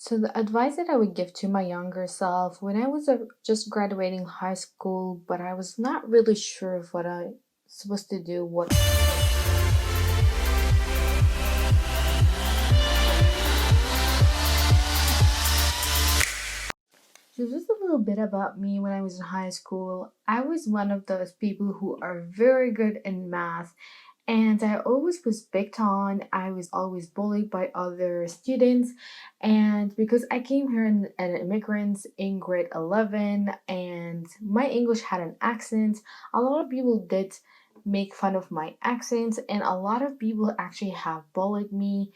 So the advice that I would give to my younger self when I was just graduating high school, but I was not really sure of what I supposed to do. What So just a little bit about me when I was in high school. I was one of those people who are very good in math, and I always was picked on. I was always bullied by other students, and because I came here an immigrant in grade 11 and my English had an accent, a lot of people did make fun of my accent, and a lot of people actually have bullied me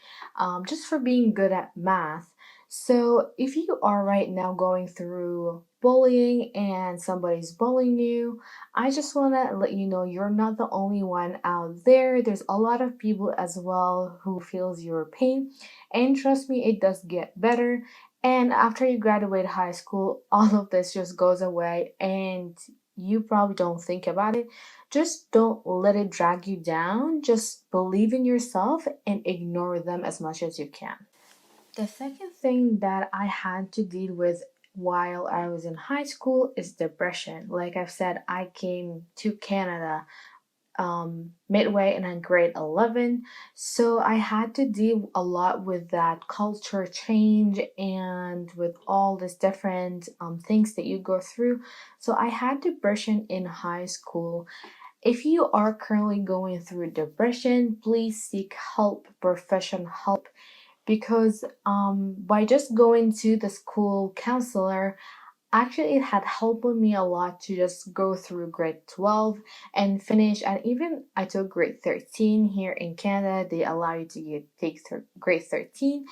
just for being good at math. So, if you are right now going through bullying and somebody's bullying you, I just want to let you know you're not the only one out there. There's a lot of people as well who feels your pain. And trust me, it does get better. And after you graduate high school, all of this just goes away and you probably don't think about it. Just don't let it drag you down. Just believe in yourself and ignore them as much as you can. The second thing that I had to deal with while I was in high school is depression. Like I've said, I came to Canada midway in grade 11, so I had to deal a lot with that culture change and with all these different things that you go through. So I had depression in high school. If you are currently going through depression, please seek help, professional help, because by just going to the school counselor, actually it had helped me a lot to just go through grade 12 and finish. And even I took grade 13 here in Canada. They allow you to grade 13,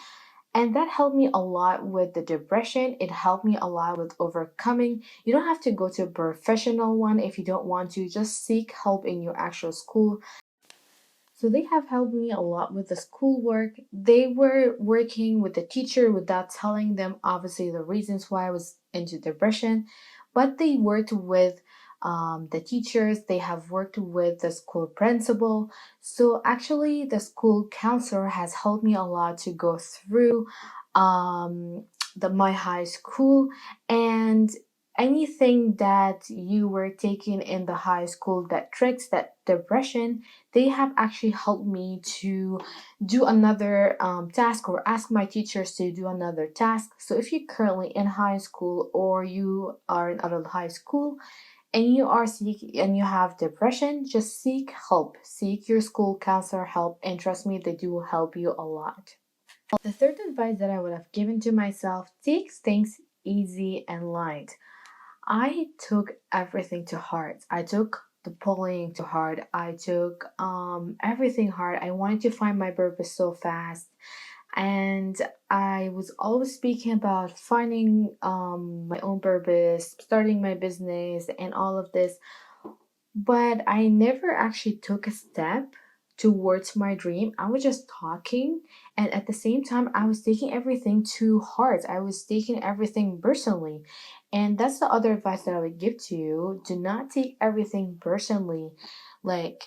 and that helped me a lot with the depression. It helped me a lot with overcoming. You don't have to go to a professional one if you don't want to. Just seek help in your actual school. So they have helped me a lot with the schoolwork. They were working with the teacher without telling them obviously the reasons why I was into depression, but they worked with the teachers. They have worked with the school principal. So actually, the school counselor has helped me a lot to go through my high school, and anything that you were taking in the high school that tricks that depression, they have actually helped me to do another task or ask my teachers to do another task. So if you're currently in high school or you are in adult high school and you are seeking and you have depression, just seek help. Seek your school counselor help, and trust me, they do help you a lot. The third advice that I would have given to myself: take things easy and light. I took everything to heart. I took the bullying to heart. I took everything hard. I wanted to find my purpose so fast. And I was always speaking about finding my own purpose, starting my business, and all of this. But I never actually took a step towards my dream. I was just talking, and at the same time, I was taking everything to heart. I was taking everything personally. And that's the other advice that I would give to you. Do not take everything personally. Like,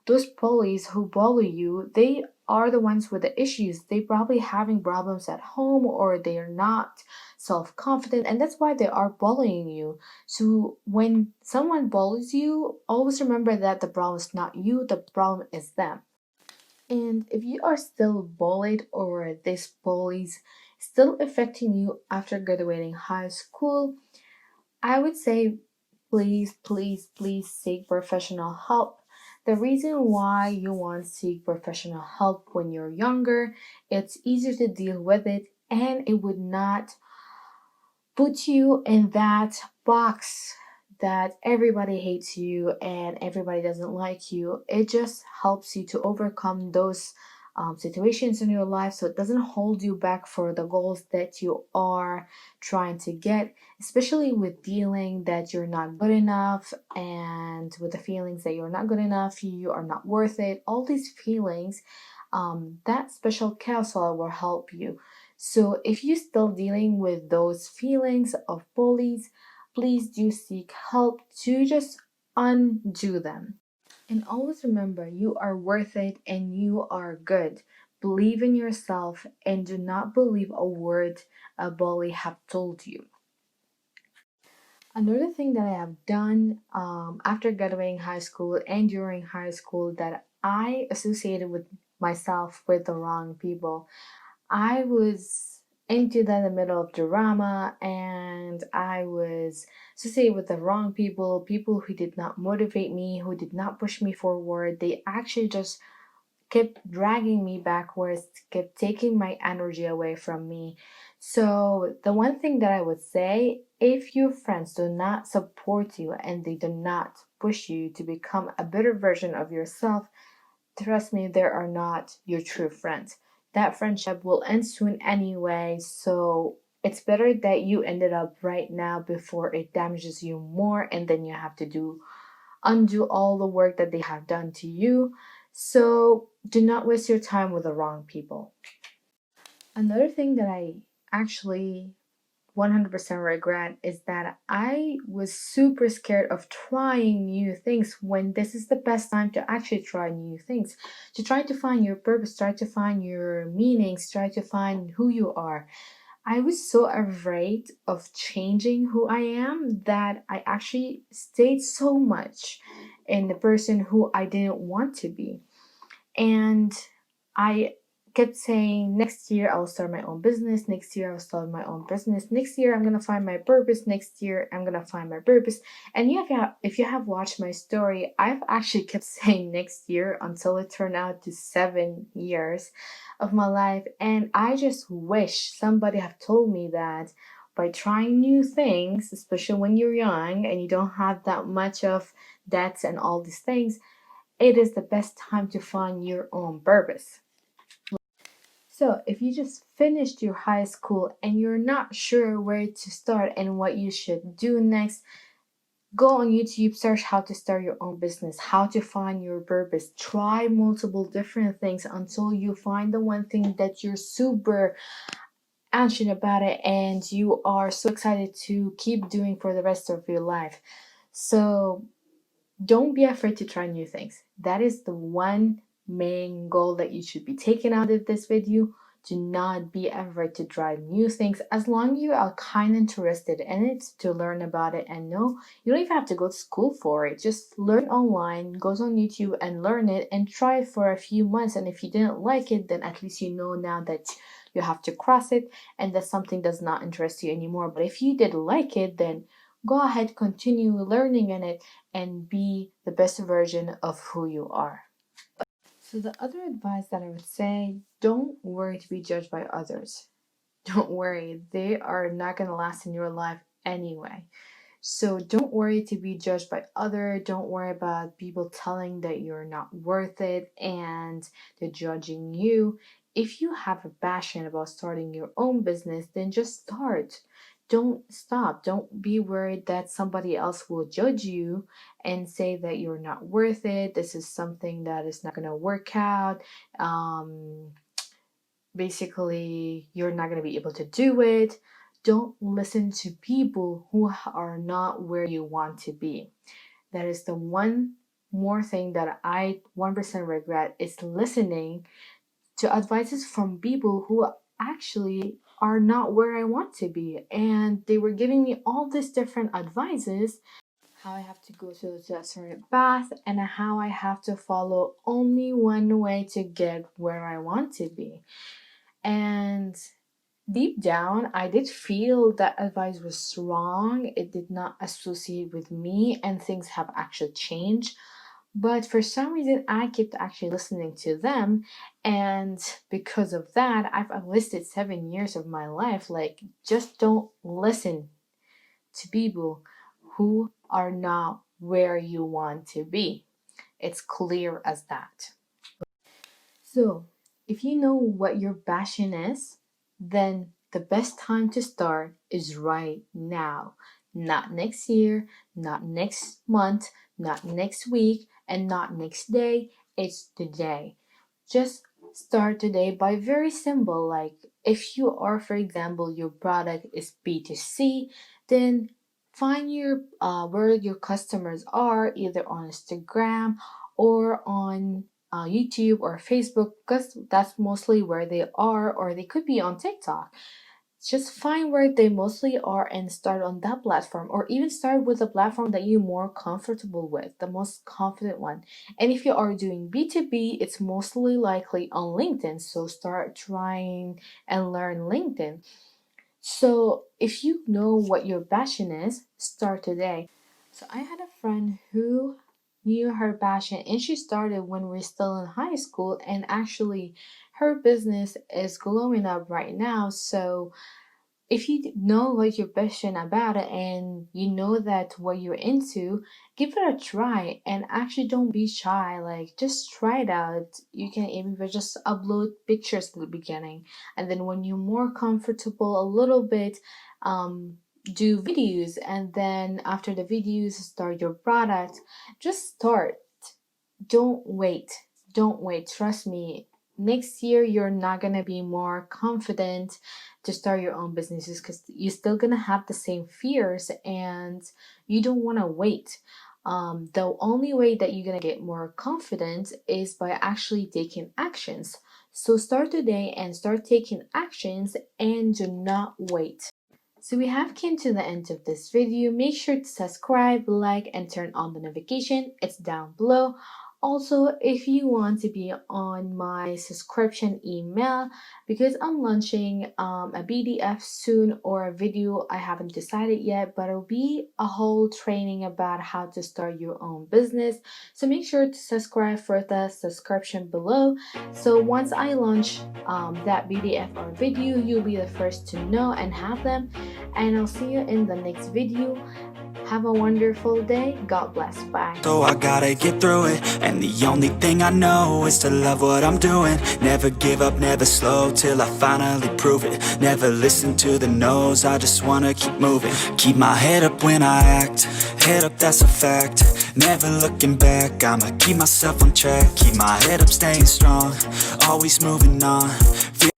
those bullies who bully you, they are the ones with the issues. They probably having problems at home, or they are not self-confident, and that's why they are bullying you. So when someone bullies you, always remember that the problem is not you, the problem is them. And if you are still bullied or this bullies still affecting you after graduating high school, I would say please, please, please seek professional help. The reason why you want to seek professional help when you're younger, it's easier to deal with it, and it would not put you in that box that everybody hates you and everybody doesn't like you. It just helps you to overcome those situations in your life, so it doesn't hold you back for the goals that you are trying to get, especially with dealing that you're not good enough and with the feelings that you're not good enough, you are not worth it, all these feelings. That special counselor will help you. So if you're still dealing with those feelings of bullies, please do seek help to just undo them. And always remember, you are worth it and you are good. believe in yourself and do not believe a word a bully have told you. Another thing that I have done after graduating high school and during high school that I associated with myself with the wrong people. I was into that in the middle of drama, and I was associated with the wrong people, people who did not motivate me, who did not push me forward. They actually just kept dragging me backwards, kept taking my energy away from me. So, the one thing that I would say, if your friends do not support you and they do not push you to become a better version of yourself, trust me, they are not your true friends. That friendship will end soon anyway, so it's better that you ended up right now before it damages you more and then you have to undo all the work that they have done to you. So do not waste your time with the wrong people. Another thing that I actually 100% regret is that I was super scared of trying new things when this is the best time to actually try new things. To try to find your purpose, try to find your meanings, try to find who you are. I was so afraid of changing who I am that I actually stayed so much in the person who I didn't want to be. And I kept saying, next year I'll start my own business. Next year I'll start my own business. Next year I'm gonna find my purpose. Next year I'm gonna find my purpose. And yeah, if you have watched my story, I've actually kept saying next year until it turned out to 7 years of my life. And I just wish somebody had told me that by trying new things, especially when you're young and you don't have that much of debts and all these things, it is the best time to find your own purpose. So, if you just finished your high school and you're not sure where to start and what you should do next, go on YouTube, search how to start your own business, how to find your purpose. Try multiple different things until you find the one thing that you're super anxious about it and you are so excited to keep doing for the rest of your life. So, don't be afraid to try new things. That is the one main goal that you should be taking out of this video. Do not be afraid to try new things as long as you are kind of interested in it to learn about it. And no, you don't even have to go to school for it. Just learn online, go on YouTube and learn it and try it for a few months. And if you didn't like it, then at least you know now that you have to cross it and that something does not interest you anymore. But if you did like it, then go ahead, continue learning in it and be the best version of who you are. So, the other advice that I would say, don't worry to be judged by others. Don't worry, they are not going to last in your life anyway. So don't worry to be judged by others. Don't worry about people telling that you're not worth it and they're judging you. If you have a passion about starting your own business, then just start. Don't stop. Don't be worried that somebody else will judge you and say that you're not worth it. This is something that is not going to work out. Basically, you're not going to be able to do it. Don't listen to people who are not where you want to be. That is the one more thing that I 1% regret is listening to advices from people who actually are not where I want to be. And they were giving me all these different advices, how I have to go to a certain path and how I have to follow only one way to get where I want to be. And deep down, I did feel that advice was wrong. It did not associate with me, and things have actually changed. But for some reason, I kept actually listening to them. And because of that, I've listed 7 years of my life. Like, just don't listen to people who are not where you want to be. It's clear as that. So, if you know what your passion is, then the best time to start is right now. Not next year, not next month, not next week, and not next day. It's today. Just start today by very simple, like if you are, for example, your product is B2C, then find where your customers are, either on Instagram or on YouTube or Facebook, because that's mostly where they are, or they could be on TikTok. Just find where they mostly are and start on that platform, or even start with a platform that you're more comfortable with, the most confident one. And if you are doing B2B, it's mostly likely on LinkedIn, so start trying and learn LinkedIn. So if you know what your passion is, start today. So I had a friend who knew her passion and she started when we are still in high school, and actually her business is glowing up right now. So if you know what you're passionate about it and you know that what you're into, give it a try and actually don't be shy. Like, just try it out. You can even just upload pictures at the beginning, and then when you're more comfortable a little bit, do videos, and then after the videos, start your product. Just start. Don't wait. Don't wait. Trust me. Next year, you're not going to be more confident to start your own businesses because you're still going to have the same fears and you don't want to wait. The only way that you're going to get more confident is by actually taking actions. So start today and start taking actions and do not wait. So we have came to the end of this video. Make sure to subscribe, like, and turn on the notification. It's down below. Also, if you want to be on my subscription email, because I'm launching a PDF soon, or a video, I haven't decided yet, but it'll be a whole training about how to start your own business. So make sure to subscribe for the subscription below. So once I launch that PDF or video, you'll be the first to know and have them. And I'll see you in the next video. Have a wonderful day. God bless. Bye. So I gotta get through it, and the only thing I know is to love what I'm doing. Never give up, never slow, till I finally prove it. Never listen to the no's, I just wanna keep moving. Keep my head up when I act, head up, that's a fact. Never looking back, I'ma keep myself on track. Keep my head up, staying strong, always moving on.